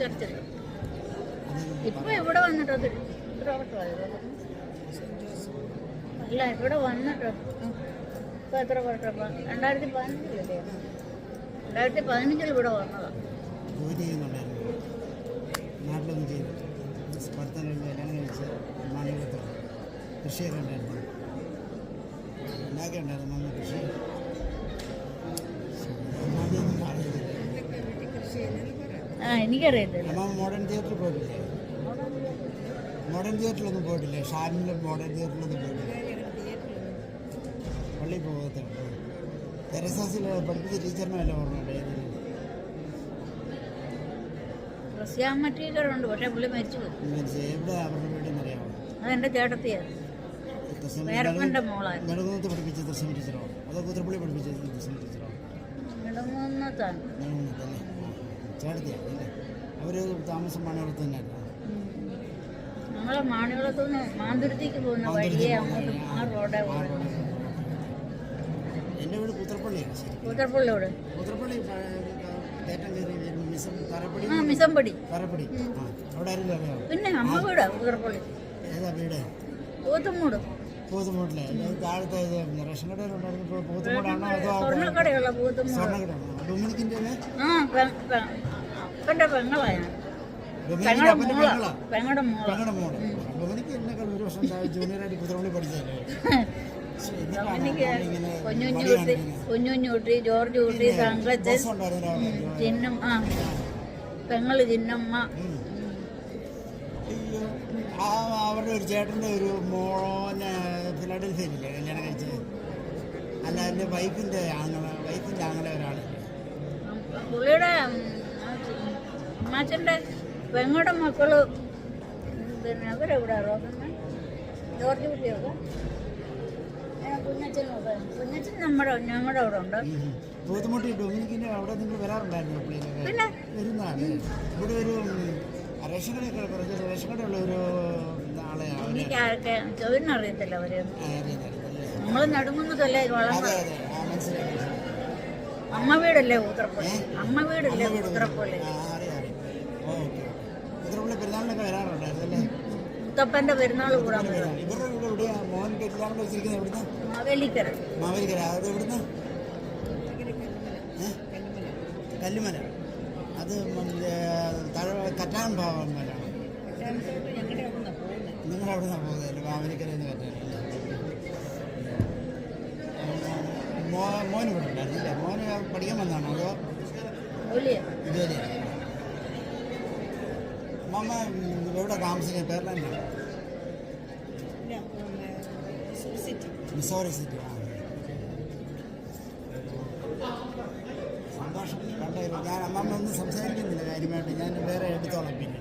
ചർച്ചിൽ. ഇപ്പൊ ഇവിടെ വന്നിട്ട് അല്ല ഇവിടെ വന്നിട്ട് ഇപ്പൊ എത്ര വർഷം 2015 2015 ഇവിടെ വന്നതാ. നാട്ടിലൊന്നും ചെയ്തു ഭർത്താവിനെ കല്യാണം കഴിച്ച് മാണികത്തോളം കൃഷിയൊക്കെ ഉണ്ടായിരുന്നു. ഉണ്ടാക്കി ഉണ്ടായിരുന്നു അന്ന് കൃഷി. എനിക്കറിയത്തില്ല. അമ്മ മോഡേൺ തിയേറ്ററിൽ പോയിട്ടില്ലേ? മോഡേൺ തിയേറ്ററിലൊന്നും പോയിട്ടില്ലേ? ഷാനിൻ്റെ മോഡേൺ തിയേറ്ററിലൊന്നും പോയിട്ടില്ല. പള്ളി പോകത്തുണ്ട്. തെരേസാസിൽ പഠിപ്പിച്ച ടീച്ചറിനെ വല്ല ഓർമ്മയുണ്ട്? ടീച്ചറുണ്ട്, പക്ഷേ പുള്ളി മരിച്ചു പോയി. എവിടെ അവരുടെ വീടെന്നറിയാമോ? അതെൻ്റെ ചേട്ടത്തിയാണ്, വേറെപ്പൻ്റെ മോളാണ്. നെടുങ്കുന്നത്ത് പഠിപ്പിച്ച ദർശന ടീച്ചറോ അതോ കുതിരപ്പള്ളി പഠിപ്പിച്ച ദർശന ടീച്ചറോ? നെടുങ്കുന്നത്താണ്. നെടുങ്കുന്നത്തല്ലേ, ചേട്ടത്തിയാണ് അല്ലേ? അവർ താമസം മാണികുളത്ത് തന്നെയായിരുന്നു. ഞങ്ങളെ മാണികുളത്തുനിന്ന് മാന്തുരുത്തിക്ക് പോകുന്ന വഴിയെ അങ്ങോട്ട് ആ റോഡേ പോകുന്നത്. എൻ്റെ വീട് കൂത്തർപ്പള്ളിയാണ്. കൂത്തർപ്പള്ളിയോട് കൂത്തർപ്പള്ളി കയറ്റം കയറി മിസംപടി തറപ്പടി അവിടെ ആരെങ്കിലും അറിയാമോ? പിന്നെ അമ്മ വീടാ കൂത്തർപ്പള്ളി. ഏതാ വീട്? പോത്തുമൂട്. പോത്തുമൂട്ടിലെ താഴത്തെ റേഷൻ കടയിലുണ്ടായിരുന്നു. പോത്തുമൂടാണോ അതോ സ്വർണ്ണക്കടയുള്ള പോത്തുമൂട്? സ്വർണ്ണക്കടയാണോ? ഡൊമിനിക്കിൻ്റെ അപ്പൻ്റെ പെങ്ങളായ പെങ്ങളുടെ മോള്. പെങ്ങളുടെ മോള് ഡൊമിനിക്ക് എന്നെക്കാൾ ഒരു വർഷം ജൂനിയറായിട്ട് കുതിരപ്പള്ളി പഠിച്ചതല്ലേ? കുഞ്ഞുഞ്ഞൂട്ടി, ജോർജ് കുട്ടി, തങ്കച്ചൻ, ചിന്നം, പെങ്ങള് ചിന്നമ്മ. അവരുടെ ഒരു ചേട്ടൻ്റെ ഒരു മോനെ ഫിലാഡൽഫിയയിലില്ലേ കല്യാണം കഴിച്ചത്? അല്ല, എൻ്റെ വൈഫിൻ്റെ ആങ്ങളെ ഒരാളില്ലേ? പുള്ളിയുടെ അമ്മാച്ചൻ്റെ പെങ്ങളുടെ മക്കള്. പിന്നെ അവരെവിടെ ജോർജ് കുട്ടിയൊക്കെ കുഞ്ഞച്ചൻ ഞങ്ങളുടെ അവിടെ ഉണ്ട്. പോത്തുമുട്ടി ഡൊമിനിക്കിൻ്റെ അവിടെ നിങ്ങൾ വരാറുണ്ടായിരുന്നു? പിന്നെ വരുന്നതാണ്. ഇവിടെ ഒരു റേഷൻ കടയൊക്കെ കുറച്ച് റേഷൻ കടയുള്ള ഒരു ആളെ എനിക്ക് ആരൊക്കെ ചോദിനറിയത്തില്ല. അവര് നമ്മൾ നടുങ്ങുന്നതല്ലേ വളർന്നത്. അമ്മ വീടല്ലേ കൂത്തറപ്പള്ളി? അമ്മ വീടല്ലേ കൂത്തറപ്പള്ളി? കുതിരപ്പള്ളി പെരുന്നാളിനൊക്കെ വരാറുണ്ടായിരുന്നല്ലേ? മുത്തപ്പൻ്റെ പെരുന്നാൾ കൂടാൻ വരും. ഇവരുടെ വീട് എവിടെയാ? മോൻ കെട്ടിലാണ് വെച്ചിരിക്കുന്നത് എവിടുന്ന്? മാവേലിക്കര. മാവേലിക്കര. അത് എവിടുന്ന്? കല്ലുമല. അത് കറ്റാൻ ഭാവമലാണ്. നിങ്ങളവിടെ നിന്നാണ് പോകുന്നത്? മാവേലിക്കരയെന്ന് കറ്റാൻ. മോന് ഇവിടെ ഉണ്ടായിരുന്നില്ല? മോന് പഠിക്കാൻ വന്നതാണോ അതോ ജോലിയാണ്? അമ്മ എവിടെ താമസിക്കുന്നത്? പേർലാൻഡാണ്? Missouri city. സന്തോഷം കണ്ടായിരുന്നു. ഞാൻ അമ്മമ്മ ഒന്നും സംസാരിക്കുന്നില്ല കാര്യമായിട്ട്. ഞാൻ വേറെ എടുത്തോളാം പിന്നെ.